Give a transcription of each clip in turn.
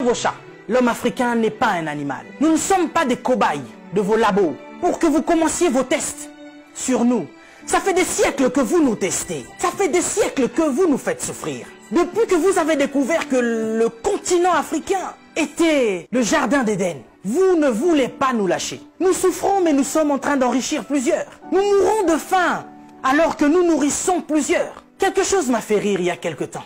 vos chats. L'homme africain n'est pas un animal. Nous ne sommes pas des cobayes de vos labos pour que vous commenciez vos tests sur nous. Ça fait des siècles que vous nous testez. Ça fait des siècles que vous nous faites souffrir. Depuis que vous avez découvert que le continent africain était le jardin d'Éden, vous ne voulez pas nous lâcher. Nous souffrons, mais nous sommes en train d'enrichir plusieurs. Nous mourons de faim alors que nous nourrissons plusieurs. Quelque chose m'a fait rire il y a quelque temps.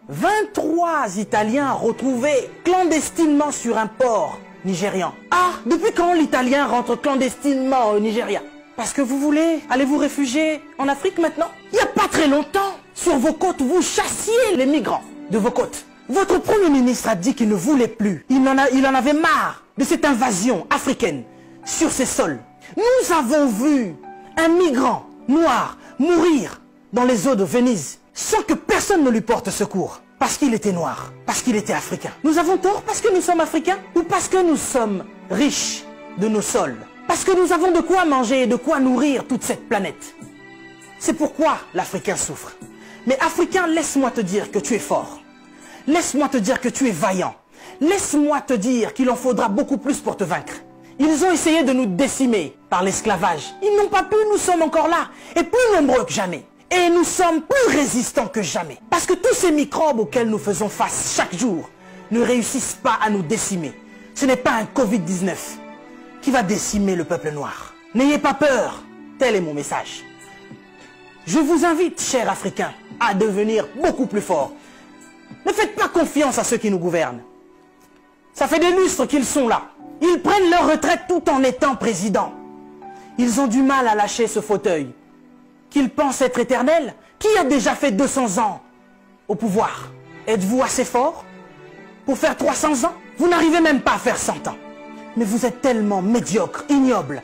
23 Italiens retrouvés clandestinement sur un port nigérian. Ah, depuis quand l'Italien rentre clandestinement au Nigeria? Parce que vous voulez aller vous réfugier en Afrique maintenant? Il n'y a pas très longtemps, sur vos côtes, vous chassiez les migrants de vos côtes. Votre Premier ministre a dit qu'il ne voulait plus. Il en avait marre de cette invasion africaine sur ses sols. Nous avons vu un migrant noir mourir dans les eaux de Venise sans que personne ne lui porte secours. Parce qu'il était noir, parce qu'il était africain. Nous avons tort parce que nous sommes africains ou parce que nous sommes riches de nos sols? Parce que nous avons de quoi manger et de quoi nourrir toute cette planète. C'est pourquoi l'Africain souffre. Mais Africain, laisse-moi te dire que tu es fort. Laisse-moi te dire que tu es vaillant. Laisse-moi te dire qu'il en faudra beaucoup plus pour te vaincre. Ils ont essayé de nous décimer par l'esclavage. Ils n'ont pas pu, nous sommes encore là. Et plus nombreux que jamais. Et nous sommes plus résistants que jamais. Parce que tous ces microbes auxquels nous faisons face chaque jour ne réussissent pas à nous décimer. Ce n'est pas un Covid-19 qui va décimer le peuple noir. N'ayez pas peur, tel est mon message. Je vous invite, chers Africains, à devenir beaucoup plus forts. Ne faites pas confiance à ceux qui nous gouvernent. Ça fait des lustres qu'ils sont là. Ils prennent leur retraite tout en étant présidents. Ils ont du mal à lâcher ce fauteuil qu'ils pensent être éternel. Qui a déjà fait 200 ans au pouvoir? Êtes-vous assez fort pour faire 300 ans? Vous n'arrivez même pas à faire 100 ans. Mais vous êtes tellement médiocre, ignoble.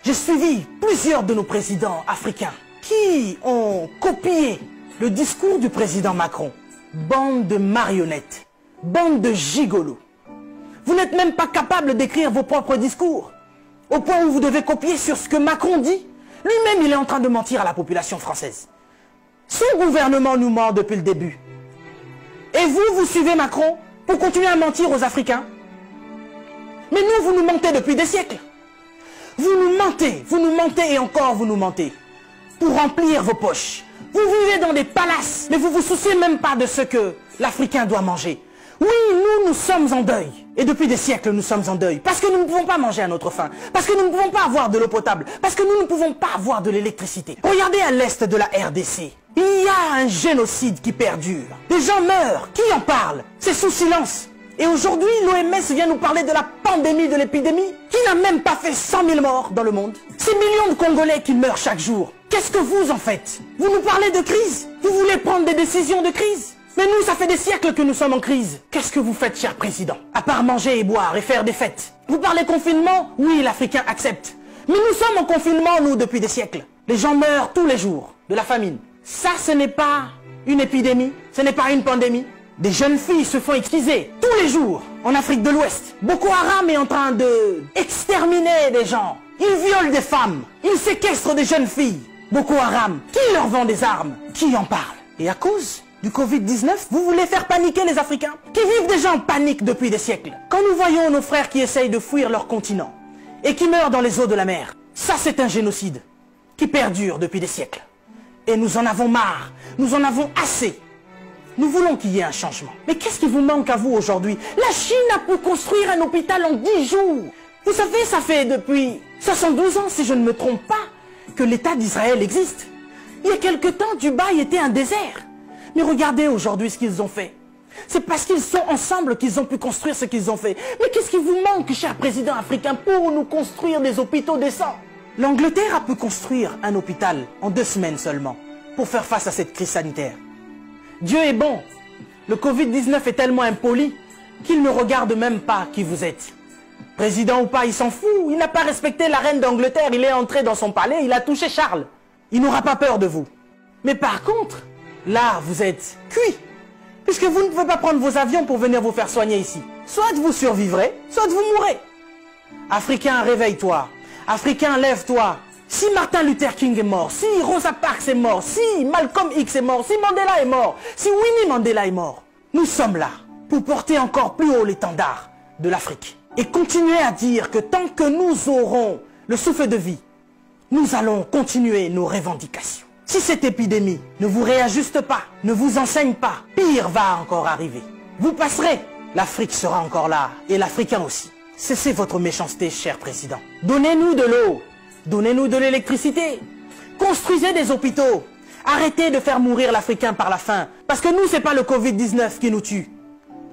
J'ai suivi plusieurs de nos présidents africains qui ont copié le discours du président Macron. Bande de marionnettes, bande de gigolos. Vous n'êtes même pas capable d'écrire vos propres discours, au point où vous devez copier sur ce que Macron dit. Lui-même, il est en train de mentir à la population française. Son gouvernement nous ment depuis le début. Et vous, vous suivez Macron pour continuer à mentir aux Africains? Mais nous, vous nous mentez depuis des siècles. Vous nous mentez et encore vous nous mentez. Pour remplir vos poches. Vous vivez dans des palaces, mais vous vous souciez même pas de ce que l'Africain doit manger. Oui, nous sommes en deuil. Et depuis des siècles, nous sommes en deuil. Parce que nous ne pouvons pas manger à notre faim. Parce que nous ne pouvons pas avoir de l'eau potable. Parce que nous ne pouvons pas avoir de l'électricité. Regardez à l'est de la RDC. Il y a un génocide qui perdure. Des gens meurent. Qui en parle? C'est sous silence. Et aujourd'hui, l'OMS vient nous parler de la pandémie, de l'épidémie, qui n'a même pas fait 100 000 morts dans le monde. Ces millions de Congolais qui meurent chaque jour. Qu'est-ce que vous en faites? Vous nous parlez de crise? Vous voulez prendre des décisions de crise? Mais nous, ça fait des siècles que nous sommes en crise. Qu'est-ce que vous faites, cher président? À part manger et boire et faire des fêtes. Vous parlez confinement? Oui, l'Africain accepte. Mais nous sommes en confinement, nous, depuis des siècles. Les gens meurent tous les jours de la famine. Ça, ce n'est pas une épidémie, ce n'est pas une pandémie. Des jeunes filles se font exciser tous les jours en Afrique de l'Ouest. Boko Haram est en train de exterminer des gens. Ils violent des femmes. Ils séquestrent des jeunes filles. Boko Haram, qui leur vend des armes? Qui en parle? Et à cause du Covid-19, vous voulez faire paniquer les Africains qui vivent déjà en panique depuis des siècles. Quand nous voyons nos frères qui essayent de fuir leur continent et qui meurent dans les eaux de la mer, ça c'est un génocide qui perdure depuis des siècles. Et nous en avons marre, nous en avons assez. Nous voulons qu'il y ait un changement. Mais qu'est-ce qui vous manque à vous aujourd'hui? La Chine a pu construire un hôpital en 10 jours. Vous savez, ça fait depuis 72 ans, si je ne me trompe pas, que l'État d'Israël existe. Il y a quelque temps, Dubaï était un désert. Mais regardez aujourd'hui ce qu'ils ont fait. C'est parce qu'ils sont ensemble qu'ils ont pu construire ce qu'ils ont fait. Mais qu'est-ce qui vous manque, cher président africain, pour nous construire des hôpitaux décents? L'Angleterre a pu construire un hôpital en 2 semaines seulement pour faire face à cette crise sanitaire. Dieu est bon. Le Covid-19 est tellement impoli qu'il ne regarde même pas qui vous êtes. Président ou pas, il s'en fout. Il n'a pas respecté la reine d'Angleterre. Il est entré dans son palais, il a touché Charles. Il n'aura pas peur de vous. Mais par contre, là, vous êtes cuit. Puisque vous ne pouvez pas prendre vos avions pour venir vous faire soigner ici. Soit vous survivrez, soit vous mourrez. Africain, réveille-toi. Africain, lève-toi. Si Martin Luther King est mort, si Rosa Parks est mort, si Malcolm X est mort, si Mandela est mort, si Winnie Mandela est mort, nous sommes là. pour porter encore plus haut l'étendard de l'Afrique. Et continuer à dire que tant que nous aurons le souffle de vie, nous allons continuer nos revendications. Si cette épidémie ne vous réajuste pas, ne vous enseigne pas, pire va encore arriver. Vous passerez, l'Afrique sera encore là, et l'Africain aussi. Cessez votre méchanceté, cher président. Donnez-nous de l'eau, donnez-nous de l'électricité, construisez des hôpitaux, arrêtez de faire mourir l'Africain par la faim, parce que nous, c'est pas le Covid-19 qui nous tue.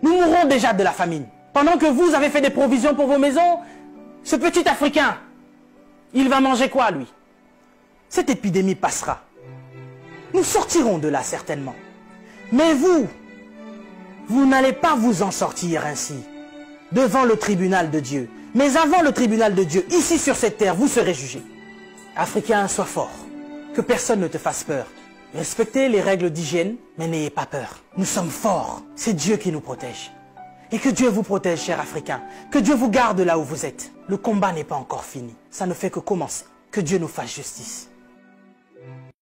Nous mourrons déjà de la famine. Pendant que vous avez fait des provisions pour vos maisons, ce petit Africain, il va manger quoi, lui? Cette épidémie passera. Nous sortirons de là, certainement. Mais vous n'allez pas vous en sortir ainsi, devant le tribunal de Dieu. Mais avant le tribunal de Dieu, ici sur cette terre, vous serez jugés. Africains, sois forts. Que personne ne te fasse peur. Respectez les règles d'hygiène, mais n'ayez pas peur. Nous sommes forts. C'est Dieu qui nous protège. Et que Dieu vous protège, chers Africains. Que Dieu vous garde là où vous êtes. Le combat n'est pas encore fini. Ça ne fait que commencer. Que Dieu nous fasse justice.